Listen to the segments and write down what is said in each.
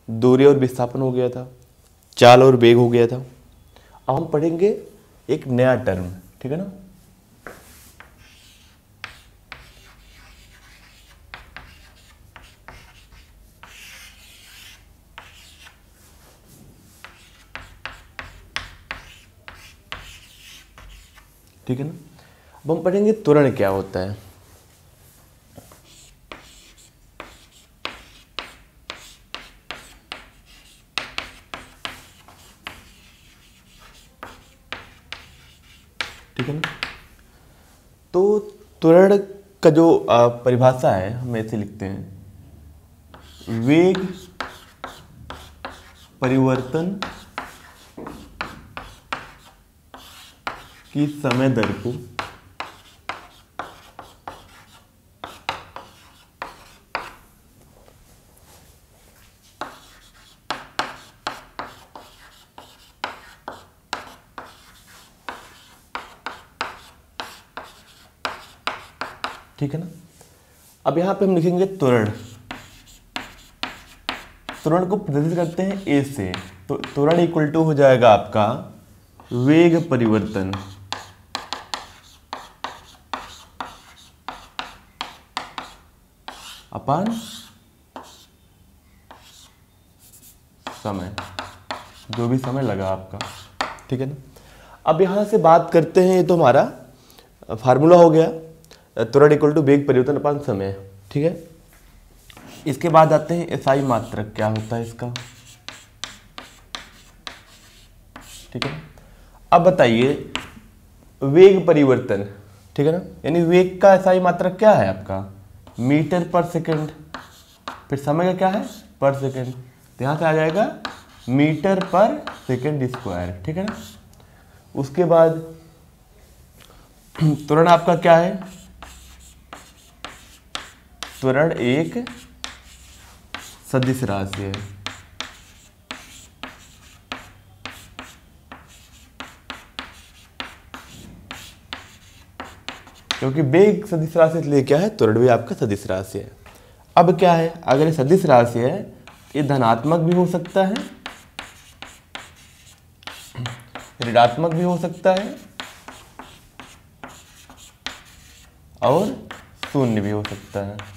दूरी और विस्थापन हो गया था, चाल और वेग हो गया था। अब हम पढ़ेंगे एक नया टर्म, ठीक है ना। ठीक है ना। अब हम पढ़ेंगे त्वरण क्या होता है। ठीक है ना। तो त्वरण का जो परिभाषा है हम ऐसे लिखते हैं, वेग परिवर्तन की समय दर को ठीक है ना। अब यहां पे हम लिखेंगे त्वरण। त्वरण को प्रदर्शित करते हैं ए से, तो त्वरण इक्वल टू हो जाएगा आपका वेग परिवर्तन अपान समय, जो भी समय लगा आपका। ठीक है ना। अब यहां से बात करते हैं, ये तो हमारा फार्मूला हो गया, त्वरण इक्वल टू वेग परिवर्तन अपान समय। ठीक है। इसके बाद आते हैं एसआई मात्रक क्या होता है इसका। ठीक है। अब बताइए वेग परिवर्तन, ठीक है ना, यानी वेग का एसआई मात्रक क्या है आपका, मीटर पर सेकंड। फिर समय का क्या है, पर सेकंड, तो यहां से आ जाएगा मीटर पर सेकंड स्क्वायर। ठीक है ना। उसके बाद त्वरण आपका क्या है, त्वरण एक सदिश राशि है। क्योंकि वेग सदिश राशि इसलिए क्या है, त्वरण भी आपका सदिश राशि है। अब क्या है, अगर ये सदिश राशि है, ये धनात्मक भी हो सकता है, ऋणात्मक भी हो सकता है और शून्य भी हो सकता है।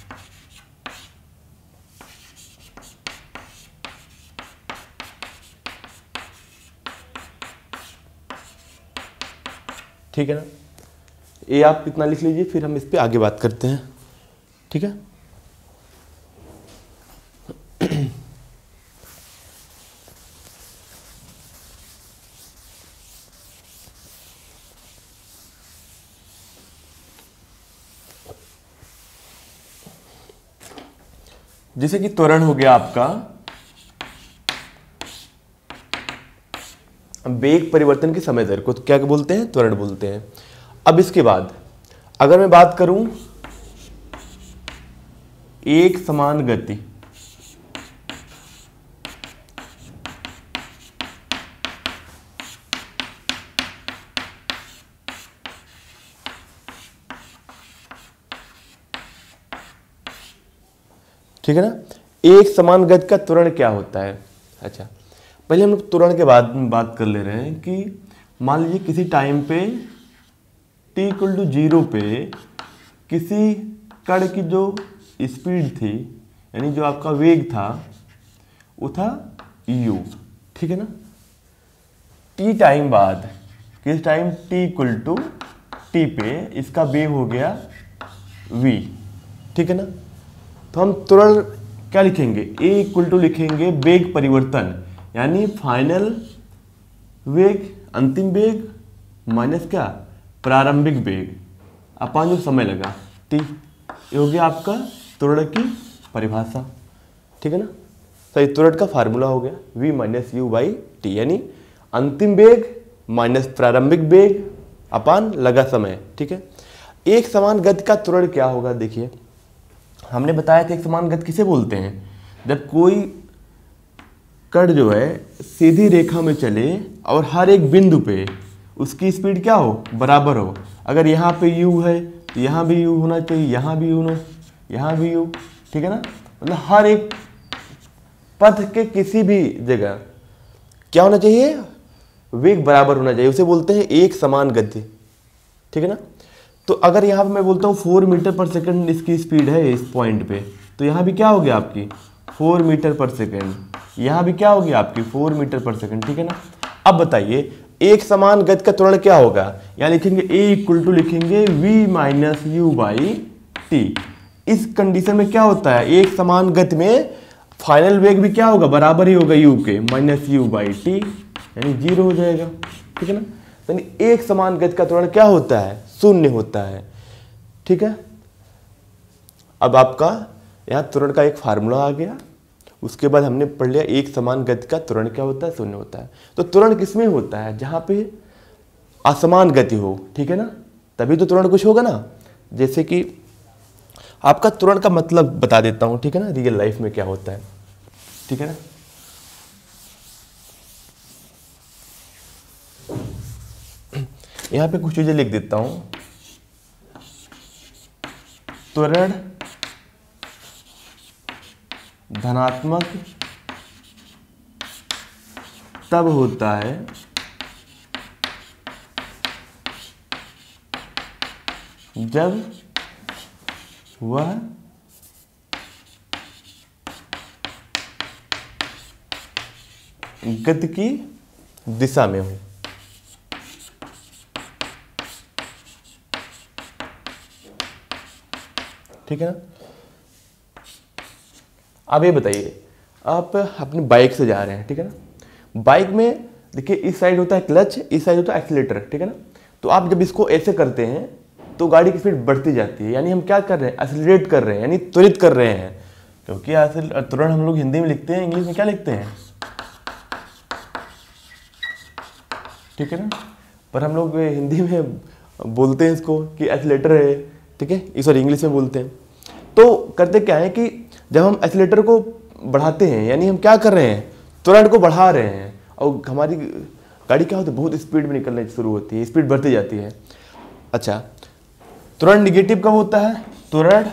ठीक है ना। ये आप कितना लिख लीजिए, फिर हम इस पे आगे बात करते हैं। ठीक है। जैसे कि त्वरण हो गया आपका वेग परिवर्तन की समय दर को तो क्या बोलते हैं, त्वरण बोलते हैं। अब इसके बाद अगर मैं बात करूं एक समान गति, ठीक है ना, एक समान गति का त्वरण क्या होता है। अच्छा, पहले हम लोग त्वरण के बाद बात कर ले रहे हैं कि मान लीजिए किसी टाइम पे t इक्वल टू 0 पे किसी कण की जो स्पीड थी, यानी जो आपका वेग था, वो था u। ठीक है ना। t टाइम बाद, किस time t equal to t पे इसका वेग हो गया v। ठीक है ना। तो हम त्वरण क्या लिखेंगे, a इक्वल टू लिखेंगे वेग परिवर्तन, यानी फाइनल वेग, अंतिम वेग माइनस क्या, प्रारंभिक वेग अपान जो समय लगा t। ये हो गया आपका त्वरण की परिभाषा। ठीक है ना। सही, त्वरण का फार्मूला हो गया v minus you by T, यानी अंतिम वेग माइनस प्रारंभिक वेग अपान लगा समय। ठीक है। एक समान गति का त्वरण क्या होगा, देखिए हमने बताया था एक समान गति किसे बोलते हैं, जब कोई कण जो है सीधी रेखा में चले और हर एक बिंदु पे उसकी स्पीड क्या हो, बराबर हो। अगर यहाँ पे u है तो यहाँ भी u होना चाहिए, यहाँ भी u, यहाँ भी u। ठीक है ना। मतलब हर एक पथ के किसी भी जगह क्या होना चाहिए, वेग बराबर होना चाहिए, उसे बोलते हैं एक समान गति, ठीक है ना। तो अगर यहाँ पे मैं बोलता हूँ 4 मीटर पर सेकंड इसकी स्पीड है इस पॉइंट पे, तो यहाँ भी क्या होगी आपकी 4 मीटर पर सेकंड, यहाँ भी क्या होगी आपकी 4 मीटर पर सेकंड, ठीक है ना। अब बताइए एक समान गति का त्वरण क्या होगा, यहाँ लिखेंगे A इक्वल टू लिखेंगे v minus you by T. इस कंडीशन में क्या होता है, एक समान गति में फाइनल वेग भी क्या होगा, बराबर ही होगा u के माइनस यू बाई टी, यानी 0 हो जाएगा, ठीक है ना। यानी एक समान गति का त्वरण क्या होता है, शून्य होता है, ठीक है। अब आपका यहाँ त्वरण का एक फार्मूला आ गया, उसके बाद हमने पढ़ लिया एक समान गति का त्वरण क्या होता है, शून्य होता है। तो त्वरण किसमें होता है, जहाँ पे असमान गति हो, ठीक है ना, तभी तो त्वरण कुछ होगा ना। जैसे कि आपका त्वरण का मतलब बता देता हूँ, ठीक है ना, रियल लाइफ में क्या होता है, ठीक है ना। यहाँ पे कुछ चीजें लिख देता हूँ। त्वरण धनात्मक तब होता है जब वह गति की दिशा में हो, ठीक है ना। अब ये बताइए आप अपनी बाइक से जा रहे हैं, ठीक है ना। बाइक में देखिए इस साइड होता है क्लच, इस साइड होता है एक्सीलेटर, ठीक है ना। तो आप जब इसको ऐसे करते हैं तो गाड़ी की स्पीड बढ़ती जाती है, यानी हम क्या कर रहे हैं, एक्सीलरेट कर रहे हैं, यानी त्वरित कर रहे हैं। क्योंकि त्वरण हम लोग हिंदी में लिखते हैं, इंग्लिश में क्या लिखते हैं, ठीक है ना। पर हम लोग हिंदी में बोलते हैं इसको कि एक्सीलेटर है, ठीक है, सॉरी इंग्लिश में बोलते हैं। तो करते क्या है कि जब हम एक्सीलेटर को बढ़ाते हैं, यानी हम क्या कर रहे हैं, त्वरण को बढ़ा रहे हैं, और हमारी गाड़ी क्या होती है, बहुत स्पीड में निकलने शुरू होती है, स्पीड बढ़ती जाती है। अच्छा, त्वरण निगेटिव कब होता है, त्वरण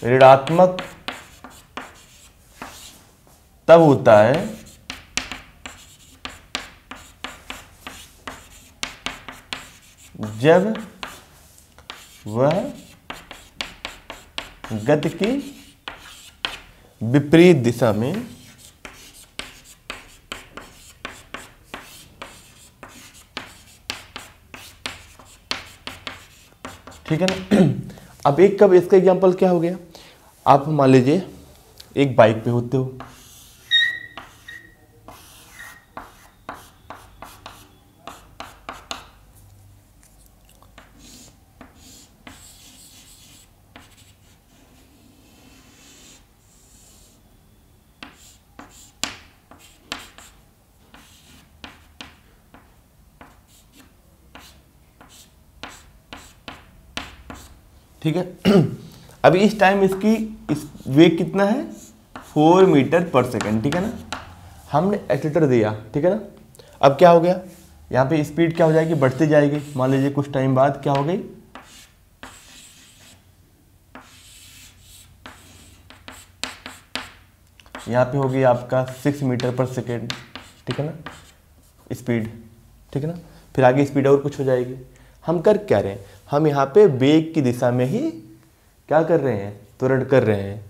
ऋणात्मक तब होता है जब वह गति की विपरीत दिशा में ठीक है ना। अब एक कब इसका एग्जांपल क्या हो गया, आप मान लीजिए एक बाइक पे होते हो, ठीक है। अभी इस टाइम इसकी इस वेग कितना है, 4 मीटर पर सेकंड, ठीक है ना। हमने एक्सीलरेटर दिया, ठीक है ना। अब क्या हो गया, यहाँ पे स्पीड क्या हो जाएगी, बढ़ती जाएगी। मान लीजिए कुछ टाइम बाद क्या हो गई, यहाँ पे होगी आपका 6 मीटर पर सेकेंड, ठीक है ना स्पीड, ठीक है ना। फिर आगे स्पीड और कुछ हो जाएगी। हम कर क्या रहे हैं, हम यहाँ पे वेग की दिशा में ही क्या कर रहे हैं, त्वरण कर रहे हैं,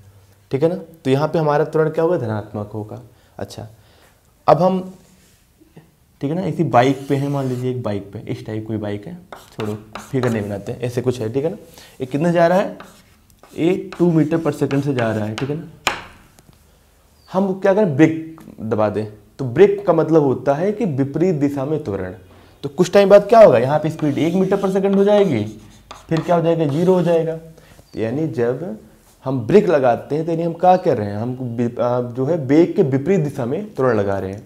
ठीक है ना। तो यहाँ पे हमारा त्वरण क्या होगा, धनात्मक होगा। अच्छा, अब हम ठीक है ना इसी बाइक पे है, मान लीजिए एक बाइक पे इस टाइप कोई बाइक है, छोड़ो फिगर नहीं बनाते हैं, ऐसे कुछ है, ठीक है ना। ये कितने जा रहा है, ये 2 मीटर पर सेकंड से जा रहा है, ठीक है ना। हम क्या करें, ब्रेक दबा दें, तो ब्रेक का मतलब होता है कि विपरीत दिशा में त्वरण। तो कुछ टाइम बाद क्या होगा, यहाँ पे स्पीड 1 मीटर पर सेकंड हो जाएगी, फिर क्या हो जाएगा, 0 हो जाएगा। यानी जब हम ब्रेक लगाते हैं तो यानी हम क्या कर रहे हैं, हम जो है वेग के विपरीत दिशा में त्वरण लगा रहे हैं।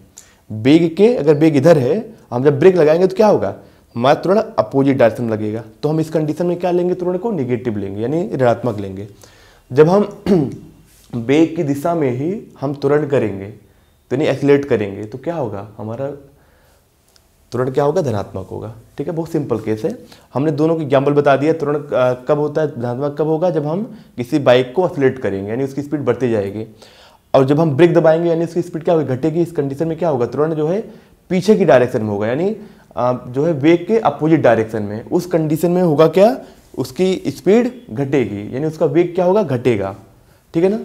वेग के, अगर वेग इधर है, हम जब ब्रेक लगाएंगे तो क्या होगा, हमारा त्वरण अपोजिट डायरेक्शन में लगेगा। तो हम इस कंडीशन में क्या लेंगे, त्वरण को निगेटिव लेंगे, यानी ऋणात्मक लेंगे। जब हम वेग की दिशा में ही हम त्वरण करेंगे, तो यानी एक्सीलरेट करेंगे, तो क्या होगा, हमारा त्वरण क्या होगा, धनात्मक होगा। ठीक है, बहुत सिंपल केस है। हमने दोनों की एग्जाम्पल बता दिया। त्वरण कब होता है, धनात्मक कब होगा, जब हम किसी बाइक को एक्सीलरेट करेंगे यानी उसकी स्पीड बढ़ती जाएगी, और जब हम ब्रेक दबाएंगे यानी उसकी स्पीड क्या होगी, घटेगी। इस कंडीशन में क्या होगा, त्वरण जो है पीछे की डायरेक्शन में होगा, यानी जो है वेग के अपोजिट डायरेक्शन में। उस कंडीशन में होगा क्या, उसकी स्पीड घटेगी, यानी उसका वेग क्या होगा, घटेगा। ठीक है ना।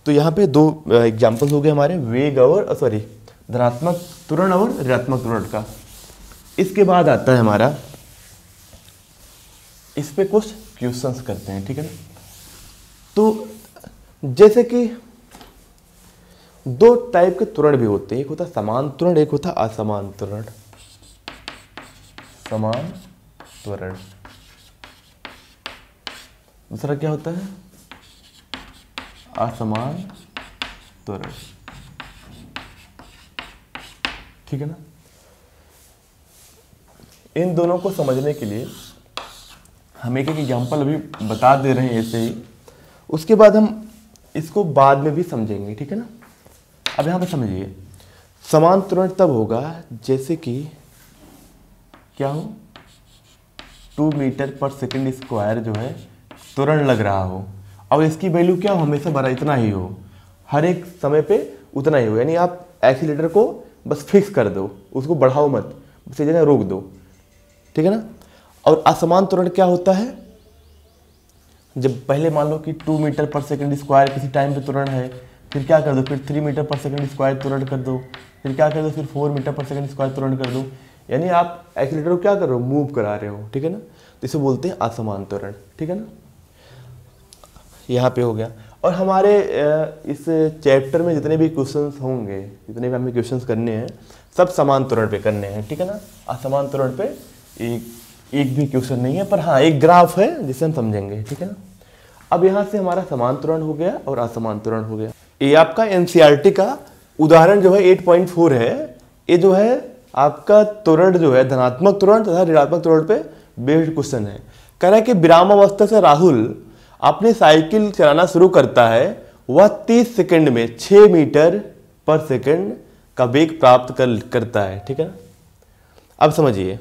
तो यहाँ पे दो एग्जाम्पल हो गए हमारे, वेग और धनात्मक त्वरण और ऋणात्मक त्वरण का। इसके बाद आता है हमारा, इस पे कुछ क्वेश्चंस करते हैं। ठीक है ना। तो जैसे कि दो टाइप के त्वरण भी होते हैं, एक होता है समान त्वरण, एक होता है असमान त्वरण। समान त्वरण, दूसरा क्या होता है, असमान त्वरण। ठीक है ना। इन दोनों को समझने के लिए हम एक एक एग्जाम्पल अभी बता दे रहे हैं ऐसे ही, उसके बाद हम इसको बाद में भी समझेंगे। ठीक है ना। अब यहाँ पे समझिए, समान त्वरण तब होगा जैसे कि क्या हो, 2 मीटर पर सेकंड स्क्वायर जो है त्वरण लग रहा हो, और इसकी वैल्यू क्या हो, हमेशा बड़ा इतना ही हो, हर एक समय पे उतना ही हो। यानी आप एक्सीलरेटर को बस फिक्स कर दो, उसको बढ़ाओ मत, बस ये जगह रोक दो। ठीक है ना। और असमान त्वरण क्या होता है, जब पहले मान लो कि 2 मीटर पर सेकंड स्क्वायर किसी टाइम पे त्वरण है, फिर क्या कर दो, फिर 3 मीटर पर सेकंड स्क्वायर त्वरण कर दो, फिर क्या कर दो, फिर 4 मीटर पर सेकंड स्क्वायर त्वरण कर दो, यानी आप एक्सीलरेटर को क्या कर रहे हो, मूव करा रहे हो। ठीक है ना। तो इसे बोलते हैं असमान त्वरण। ठीक है ना। यहाँ पे हो गया। और हमारे इस चैप्टर में जितने भी क्वेश्चंस होंगे, जितने भी हमें क्वेश्चंस करने हैं, सब समान त्वरण पे करने हैं। ठीक है ना। असमान त्वरण पे एक भी क्वेश्चन नहीं है, पर हाँ एक ग्राफ है जिसे हम समझेंगे। ठीक है ना। अब यहाँ से हमारा समान त्वरण हो गया और असमान त्वरण हो गया। ये आपका एनसीईआरटी का उदाहरण जो है 8.4 है। ये जो है आपका त्वरण जो है धनात्मक त्वरण तथा ऋणात्मक त्वरण पे बेस्ड क्वेश्चन है। कह रहा है कि विरामावस्था से राहुल अपनी साइकिल चलाना शुरू करता है, वह 30 सेकंड में 6 मीटर पर सेकंड का वेग प्राप्त करता है। ठीक है ना। अब समझिए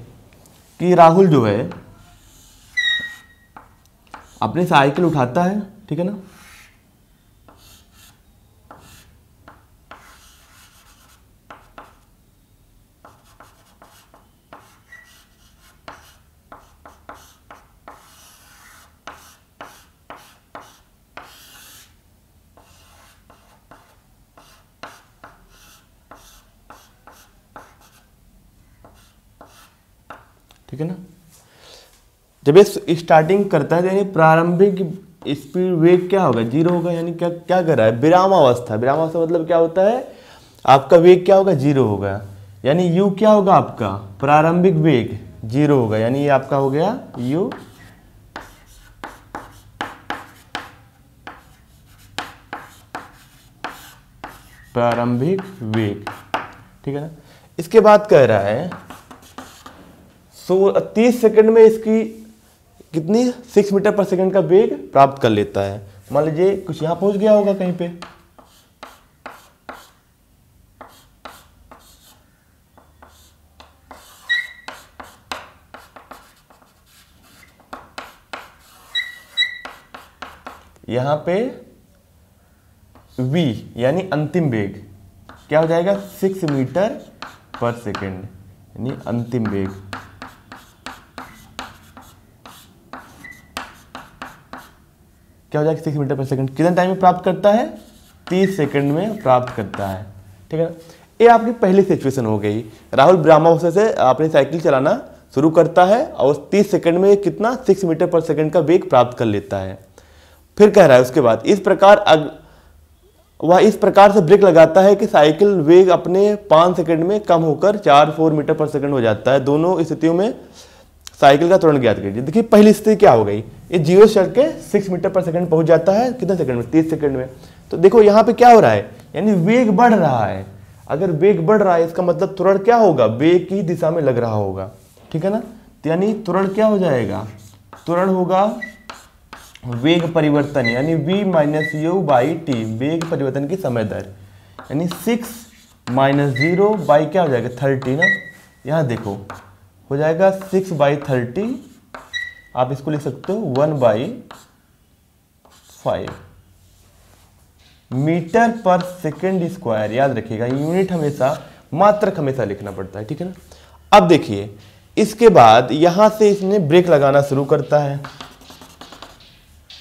कि राहुल जो है अपनी साइकिल उठाता है। ठीक है ना। ठीक है ना। जब ये स्टार्टिंग करता है, यानी प्रारंभिक स्पीड वेग क्या होगा, 0 होगा। यानी क्या क्या कर रहा है, विरामावस्था। विरामावस्था मतलब क्या होता है, आपका वेग क्या होगा, 0 होगा। यानी u क्या होगा, आपका प्रारंभिक वेग 0 होगा, यानी ये आपका हो गया u। प्रारंभिक वेग। ठीक है ना। इसके बाद कह रहा है 30 सेकंड में इसकी कितनी 6 मीटर पर सेकंड का वेग प्राप्त कर लेता है। मान लीजिए कुछ यहां पहुंच गया होगा कहीं पे, यहां पे v यानी अंतिम वेग क्या हो जाएगा, 6 मीटर पर सेकंड, यानी अंतिम वेग। क्या हो जाएगा, 6 मीटर पर सेकंड। कितने टाइम में प्राप्त करता है, 30 सेकंड में प्राप्त करता है। ठीक है ना। ये आपकी पहली सिचुएशन हो गई। राहुल विरामावस्था से अपनी साइकिल चलाना शुरू करता है और 30 सेकंड में कितना, 6 मीटर पर सेकंड का वेग प्राप्त कर लेता है। फिर कह रहा है उसके बाद वह इस प्रकार से ब्रेक लगाता है कि साइकिल वेग अपने 5 सेकंड में कम होकर 4 मीटर पर सेकंड हो जाता है। दोनों स्थितियों में साइकिल का त्वरण ज्ञात कीजिए। देखिए पहली स्थिति क्या हो गई, ये 0 से चढ़ के 6 मीटर पर सेकंड पहुंच जाता है, कितने सेकंड में, 30 सेकंड में। तो देखो यहाँ पे क्या हो रहा है, यानी वेग बढ़ रहा है। अगर वेग बढ़ रहा है इसका मतलब त्वरण क्या होगा, वेग की दिशा में लग रहा होगा। ठीक है ना। तो यानी त्वरण क्या हो जाएगा, त्वरण होगा वेग परिवर्तन, यानी v minus you by T, वेग परिवर्तन की समय दर, यानी 6 माइनस 0 बाई क्या हो जाएगा 30 ना, यहाँ देखो हो जाएगा 6/30, आप इसको लिख सकते हो 1/5 मीटर पर सेकेंड स्क्वायर। याद रखिएगा यूनिट हमेशा, मात्रक हमेशा लिखना पड़ता है, ठीक है ना। अब देखिए इसके बाद यहां से इसने ब्रेक लगाना शुरू करता है,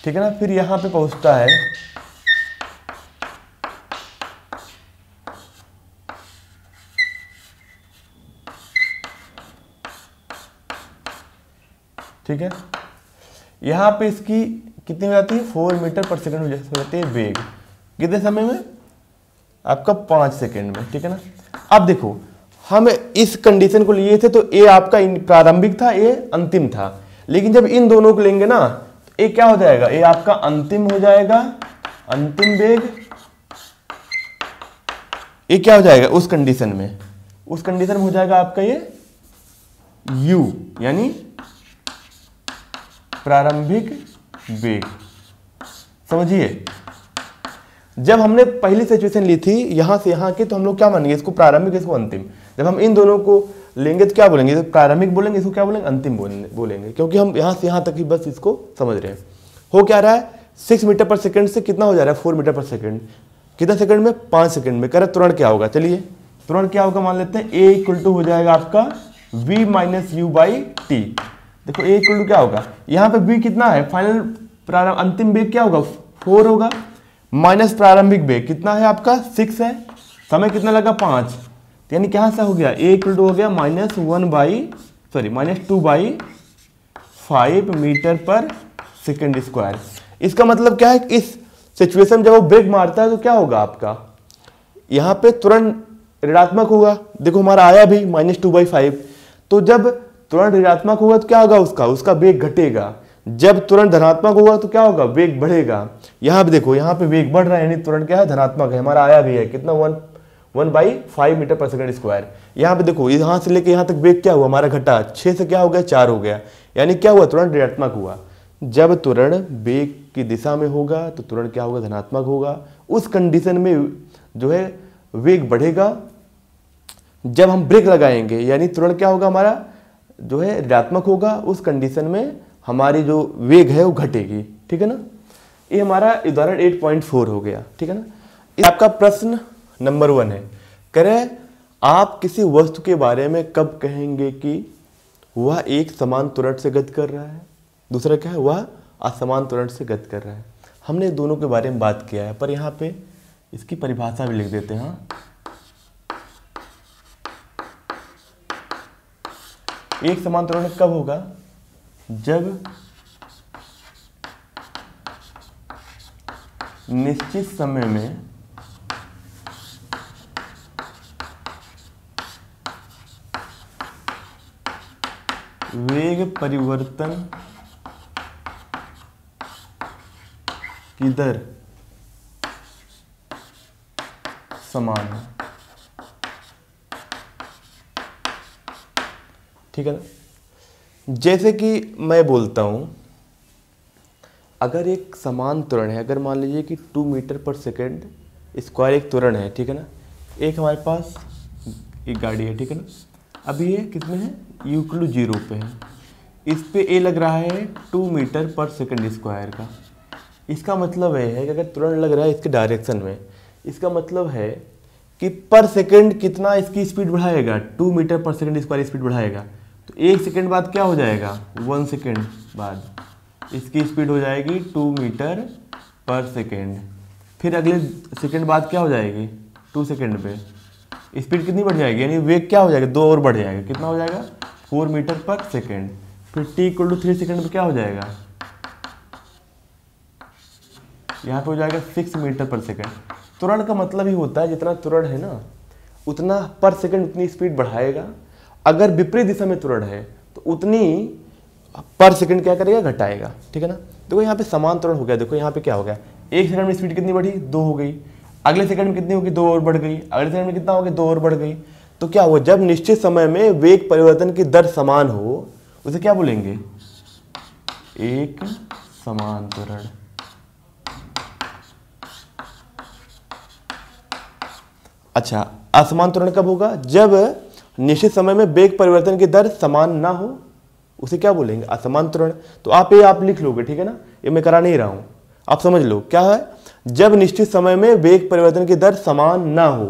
ठीक है ना, फिर यहां पे पहुंचता है, ठीक है। यहां पे इसकी कितनी हो जाती है 4 मीटर पर सेकंड हो जाती है वेग, कितने समय में आपका 5 सेकंड में, ठीक है ना। अब देखो हम इस कंडीशन को लिए थे तो ए आपका प्रारंभिक था, ए अंतिम था, लेकिन जब इन दोनों को लेंगे ना तो ए क्या हो जाएगा, ए आपका अंतिम हो जाएगा, अंतिम वेग। ए क्या हो जाएगा उस कंडीशन में, उस कंडीशन में हो जाएगा आपका ये u यानी प्रारंभिक वेग। समझिए जब हमने पहली सिचुएशन ली थी यहां से यहां की, तो हम लोग क्या मानेंगे, इसको प्रारंभिक इसको अंतिम। जब हम इन दोनों को लेंगे तो क्या बोलेंगे, तो प्रारंभिक बोलेंगे, इसको क्या बोलेंगे, अंतिम बोलेंगे, क्योंकि हम यहां से यहां तक ही बस इसको समझ रहे हैं। हो क्या रहा है 6 मीटर पर सेकंड से कितना हो जा रहा है 4 मीटर पर सेकंड, कितना सेकंड में 5 सेकंड में। कह रहे त्वरण क्या होगा, चलिए त्वरण क्या होगा मान लेते हैं, ए इक्वल टू हो जाएगा आपका v minus you by T. देखो ए इक्वल टू क्या होगा, यहाँ पे v कितना है, फाइनल प्रारंभ अंतिम वेग क्या होगा 4 होगा, माइनस प्रारंभिक वेग कितना है आपका 6 है, समय कितना लगा 5, तो यानी क्या से हो गया ए इक्वल टू हो गया -2/5 मीटर पर सेकेंड स्क्वायर। इसका मतलब क्या है, इस सिचुएशन में जब वो ब्रेक मारता है तो क्या होगा आपका, यहाँ पे तुरंत ऋणात्मक होगा। देखो हमारा आया भी -2/5, तो जब तुरंत ऋणात्मक होगा तो क्या होगा, उसका वेग घटेगा। जब तुरंत धनात्मक होगा तो क्या होगा, वेग बढ़ेगा। यहाँ पे देखो यहाँ पे वेग बढ़ रहा है, यानी तुरंत क्या है धनात्मक है, हमारा आया भी है कितना 1/5 मीटर पर सेकंड स्क्वायर। यहाँ पे देखो यहाँ से लेके यहाँ तक वेग क्या हुआ हमारा घटा, 6 से क्या हो गया 4 हो गया, यानी क्या हुआ तुरंत ऋणात्मक हुआ। जब तुरंत वेग की दिशा में होगा तो तुरंत क्या होगा धनात्मक होगा, उस कंडीशन में जो है वेग बढ़ेगा। जब हम ब्रेक लगाएंगे यानी तुरंत क्या होगा हमारा जो है ऋणात्मक होगा, उस कंडीशन में हमारी जो वेग है वो घटेगी, ठीक है ना। ये हमारा उदाहरण 8.4 हो गया, ठीक है ना। आपका प्रश्न नंबर 1 है, कह रहे आप किसी वस्तु के बारे में कब कहेंगे कि वह एक समान त्वरण से गति कर रहा है, दूसरा क्या है वह असमान त्वरण से गति कर रहा है। हमने दोनों के बारे में बात किया है, पर यहाँ पे इसकी परिभाषा भी लिख देते हैं। एक समान त्वरण कब होगा, जब निश्चित समय में वेग परिवर्तन की दर समान है, ठीक है ना। जैसे कि मैं बोलता हूं अगर एक समान त्वरण है, अगर मान लीजिए कि 2 मीटर पर सेकेंड स्क्वायर एक त्वरण है, ठीक है ना। एक हमारे पास एक गाड़ी है, ठीक है ना। अभी ये कितने है u 0 पे है, इस पे ए लग रहा है 2 मीटर पर सेकेंड स्क्वायर का। इसका मतलब है कि अगर त्वरण लग रहा है इसके डायरेक्शन में, इसका मतलब है कि पर सेकेंड कितना इसकी स्पीड बढ़ाएगा, 2 मीटर पर सेकेंड स्क्वायर स्पीड बढ़ाएगा। तो 1 सेकेंड बाद क्या हो जाएगा, 1 सेकेंड बाद इसकी स्पीड हो जाएगी 2 मीटर पर सेकेंड। फिर अगले सेकेंड बाद क्या हो जाएगी 2 सेकेंड पे स्पीड कितनी बढ़ जाएगी, यानी वेग क्या हो जाएगा 2 और बढ़ जाएगा, कितना हो जाएगा 4 मीटर पर सेकेंड। फिर t = 3 सेकेंड पे क्या हो जाएगा, यहाँ पे हो जाएगा 6 मीटर पर सेकेंड। त्वरण का मतलब ही होता है जितना त्वरण है ना उतना पर सेकेंड उतनी स्पीड बढ़ाएगा। अगर विपरीत दिशा में त्वरण है तो उतनी पर सेकेंड क्या करेगा घटाएगा, ठीक है ना। देखो यहाँ पे समान त्वरण हो गया, देखो यहाँ पे क्या हो गया 1 सेकंड में स्पीड कितनी बढ़ी 2 हो गई, अगले सेकंड में कितनी होगी 2 और बढ़ गई, अगले सेकंड में कितना हो गया 2 और बढ़ गई। तो क्या हुआ, जब निश्चित समय में वेग परिवर्तन की दर समान हो उसे क्या बोलेंगे, एक समान त्वरण। अच्छा असमान त्वरण कब होगा, जब निश्चित समय में वेग परिवर्तन की दर समान ना हो उसे क्या बोलेंगे, असमान त्वरण। तो आप लिख लोगे, ठीक है ना, ये मैं करा नहीं रहा हूं, आप समझ लो क्या है। जब निश्चित समय में वेग परिवर्तन की दर समान ना हो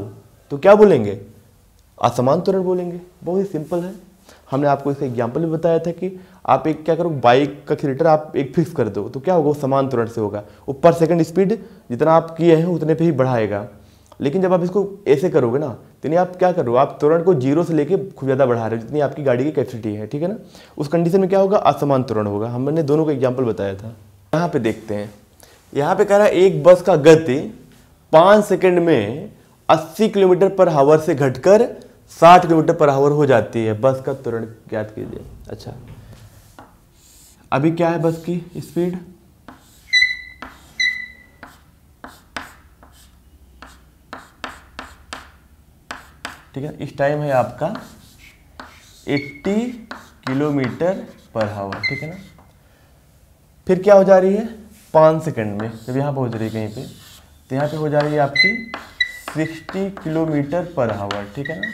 तो क्या बोलेंगे, असमान त्वरण बोलेंगे। बहुत ही सिंपल है। हमने आपको इसे एग्जाम्पल भी बताया था कि आप एक क्या करो, बाइक का एक्सीलरेटर आप एक फिक्स कर दो तो क्या होगा, वो समान त्वरण से होगा, वो पर सेकंड स्पीड जितना आप किए हैं उतने पे ही बढ़ाएगा। लेकिन जब आप इसको ऐसे करोगे ना, तो आप क्या करो, आप त्वरण को जीरो से लेके खूब ज़्यादा बढ़ा रहे हो जितनी आपकी गाड़ी की कैपेसिटी है, ठीक है ना। उस कंडीशन में क्या होगा, असमान त्वरण होगा। हमने दोनों का एग्जाम्पल बताया था। यहाँ पे देखते हैं, यहाँ पे कह रहा है एक बस का गति 5 सेकंड में 80 किलोमीटर पर आवर से घटकर 60 किलोमीटर पर आवर हो जाती है। बस का त्वरण ज्ञात कीजिए। अच्छा, अभी क्या है बस की स्पीड, ठीक है, इस टाइम है आपका 80 किलोमीटर पर आवर, ठीक है ना। फिर क्या हो जा रही है, 5 सेकंड में जब यहाँ पहुँच रही है कहीं पे, तो यहाँ पे हो जा रही है आपकी 60 किलोमीटर पर आवर, ठीक है ना।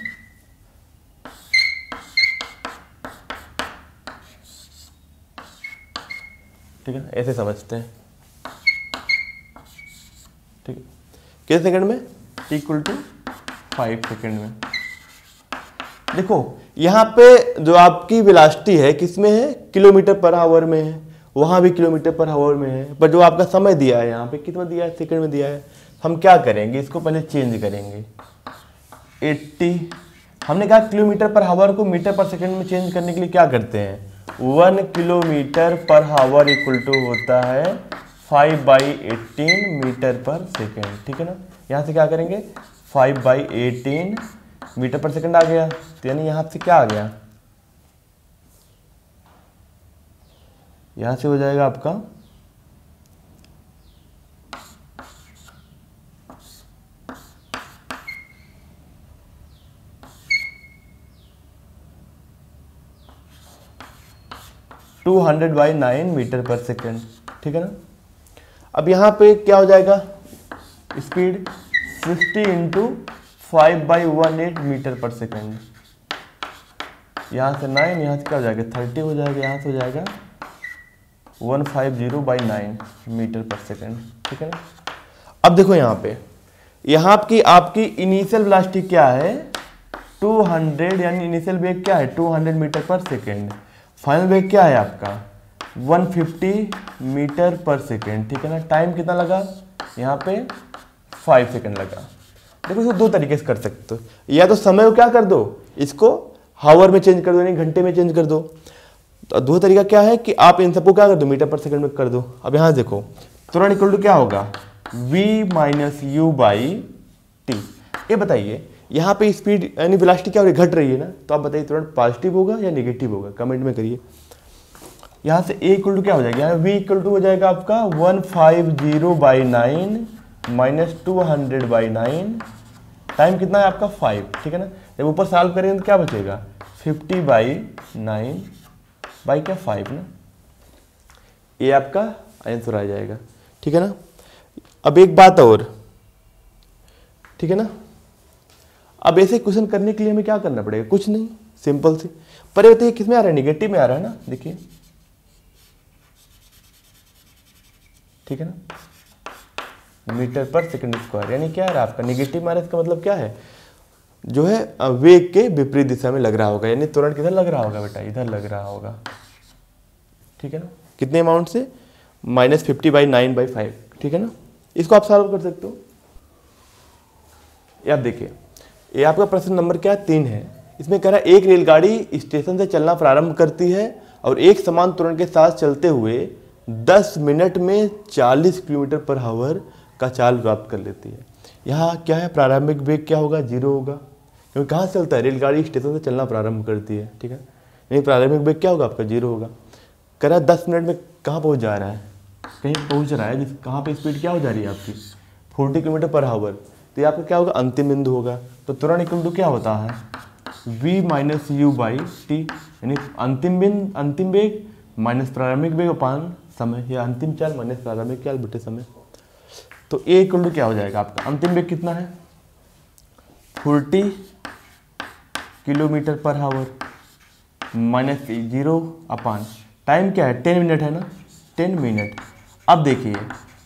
ठीक है, ऐसे समझते हैं, ठीक है। कितने सेकंड में, इक्वल टू 5 सेकंड में। देखो यहाँ पे जो आपकी वेलोसिटी है किसमें है, किलोमीटर पर आवर में है, वहाँ भी किलोमीटर पर आवर में है, पर जो आपका समय दिया है यहाँ पे कितना दिया है, सेकंड में दिया है। हम क्या करेंगे, इसको पहले चेंज करेंगे। 80 हमने कहा किलोमीटर पर आवर को मीटर पर सेकंड में चेंज करने के लिए क्या करते हैं, 1 kilometre per hour equal to होता है 5/18 मीटर पर सेकेंड, ठीक है ना। यहाँ से क्या करेंगे, 5/18 मीटर पर सेकंड आ गया, तो यानी यहाँ से क्या आ गया, यहाँ से हो जाएगा आपका 200/9 मीटर पर सेकंड, ठीक है ना। अब यहाँ पे क्या हो जाएगा, स्पीड 60 इंटू 5/18 मीटर पर सेकंड, यहाँ से 9, यहाँ से क्या हो जाएगा 30 हो जाएगा, यहाँ से हो जाएगा 150/9 मीटर पर सेकंड, ठीक है ना। अब देखो यहाँ पे आपकी इनिशियल वेलोसिटी क्या है 200, यानी इनिशियल वेग क्या है 200 मीटर पर सेकंड। फाइनल वेग क्या है आपका 150 मीटर पर सेकंड, ठीक है ना। टाइम कितना लगा यहाँ पे 5 सेकंड लगा। देखो इसको दो तरीके से कर सकते हो, या तो समय को क्या कर दो, इसको हावर में चेंज कर दो, यानी घंटे में चेंज कर दो। तो दो तरीका क्या है कि आप इन सबको क्या कर दो, मीटर पर सेकंड में कर दो। अब यहाँ देखो त्वरण इक्वल टू क्या होगा, v minus you by T. ये बताइए यहाँ पे स्पीड यानी वेलोसिटी क्या हो रही है, घट रही है ना, तो आप बताइए त्वरण पॉजिटिव होगा या नेगेटिव होगा, कमेंट में करिए। यहाँ से a इक्वल टू क्या हो जाएगा, यहाँ v इक्वल टू हो जाएगा आपका 150/9 माइनस 200/9। टाइम कितना है आपका 5, ठीक है ना। जब ऊपर सॉल्व करेंगे तो क्या बचेगा 50/9 बाई क्या 5 ना, ये आपका आंसर आ जाएगा, ठीक है ना। अब एक बात और, ठीक है ना। अब ऐसे क्वेश्चन करने के लिए हमें क्या करना पड़ेगा, कुछ नहीं, सिंपल से। पर ये बताइए किसमें आ रहा है, निगेटिव में आ रहा है ना, देखिए, ठीक है ना। मीटर पर सेकंड स्क्वायर यानी क्या है आपका निगेटिव माइनस, का मतलब क्या है, जो है वेग के विपरीत दिशा में लग रहा होगा, यानी त्वरण किधर लग रहा होगा बेटा, इधर लग रहा होगा, ठीक है ना। कितने अमाउंट से, -50/9/5, ठीक है ना। इसको आप सॉल्व कर सकते हो। ये आप देखिए, ये आपका प्रश्न नंबर क्या है 3 है। इसमें कह रहा है एक रेलगाड़ी स्टेशन से चलना प्रारंभ करती है और एक समान त्वरण के साथ चलते हुए 10 मिनट में 40 किलोमीटर पर आवर का चाल प्राप्त कर लेती है। यहाँ क्या है, प्रारंभिक वेग क्या होगा, 0 होगा, क्योंकि कहाँ से चलता है, रेलगाड़ी स्टेशन से चलना प्रारंभ करती है, ठीक है। नहीं, प्रारंभिक वेग क्या होगा आपका 0 होगा। कह रहा है 10 मिनट में कहाँ पहुँच जा रहा है, कहीं पहुँच रहा है, कहाँ पे स्पीड क्या हो जा रही है आपकी 40 किलोमीटर पर आवर। तो ये आपका क्या होगा, अंतिम बिंदु होगा। तो त्वरण इक्वल टू क्या होता है, v minus you by T, यानी अंतिम वेग माइनस प्रारंभिक वेग अपान समय, या अंतिम चाल माइनस प्रारंभिक चाल बटे समय। तो a इक्वल टू क्या हो जाएगा आपका, अंतिम वेग कितना है 40 किलोमीटर पर आवर माइनस 0 अपान टाइम क्या है 10 मिनट है ना 10 मिनट। अब देखिए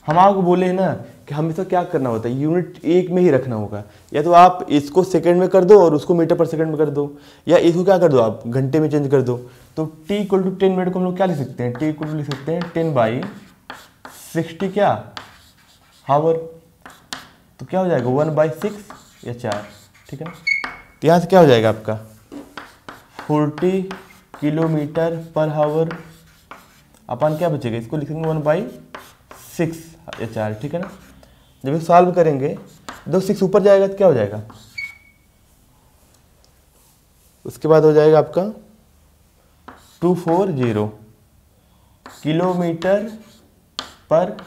हम आपको बोले हैं ना कि हमेशा क्या करना होता है यूनिट एक में ही रखना होगा, या तो आप इसको सेकंड में कर दो और उसको मीटर पर सेकंड में कर दो, या इसको क्या कर दो आप घंटे में चेंज कर दो। तो t इक्वल टू 10 मिनट को हम लोग क्या लिख सकते हैं, t इक्वल टू लिख सकते हैं 10/60 क्या हावर, तो क्या हो जाएगा 1/6 या 4, ठीक है ना। तो यहाँ से क्या हो जाएगा आपका 40 किलोमीटर पर आवर अपन क्या बचेगा, इसको लिखेंगे 1/6 या 4, ठीक है ना। जब इसको सॉल्व करेंगे 6 ऊपर जाएगा तो क्या हो जाएगा, उसके बाद हो जाएगा आपका 240 किलोमीटर पर,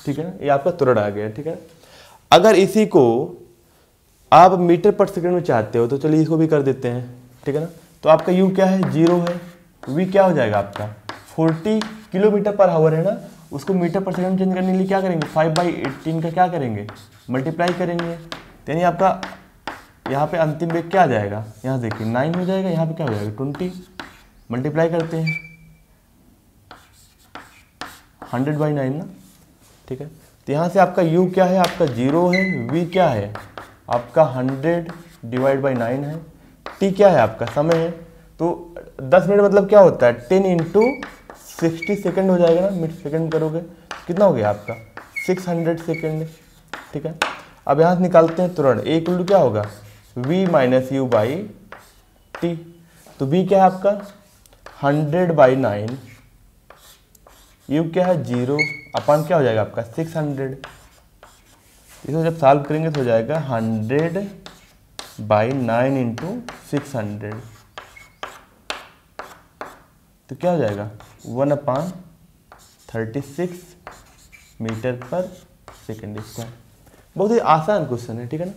ठीक है ना। ये आपका त्वरण आ गया, ठीक है। अगर इसी को आप मीटर पर सेकंड में चाहते हो तो चलिए इसको भी कर देते हैं, ठीक है ना। तो आपका u क्या है 0 है, v क्या हो जाएगा आपका 40 किलोमीटर पर आवर है ना, उसको मीटर पर सेकंड चेंज करने के लिए क्या करेंगे 5/18 का क्या करेंगे मल्टीप्लाई करेंगे, यानी आपका यहाँ पे अंतिम वेग क्या आ जाएगा, यहाँ देखिए 9 हो जाएगा, यहाँ पे क्या हो जाएगा 20, मल्टीप्लाई करते हैं 100/9 ना, ठीक है। तो यहाँ से आपका u क्या है आपका 0 है, v क्या है आपका 100/9 है, t क्या है आपका समय है, तो 10 मिनट मतलब क्या होता है 10 इंटू 60 सेकेंड हो जाएगा ना, मिनट सेकेंड करोगे कितना हो गया आपका 600 सेकेंड, ठीक है। अब यहाँ से निकालते हैं तुरंत a इक्वल टू क्या होगा v minus u by T, तो v क्या है आपका 100/9, u क्या है 0 अपन क्या हो जाएगा आपका 600, इसको जब सॉल्व करेंगे तो हो जाएगा 100/9 इंटू 600, तो क्या हो जाएगा 1/36 मीटर पर सेकेंड स्क्वायर। बहुत ही आसान क्वेश्चन है, ठीक है ना।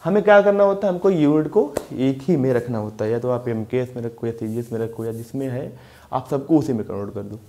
हमें क्या करना होता है, हमको यूनिट को एक ही में रखना होता है, या तो आप MKS में रखो या CGS में रखो या जिसमें है आप सबको उसी में कन्वर्ट कर दो।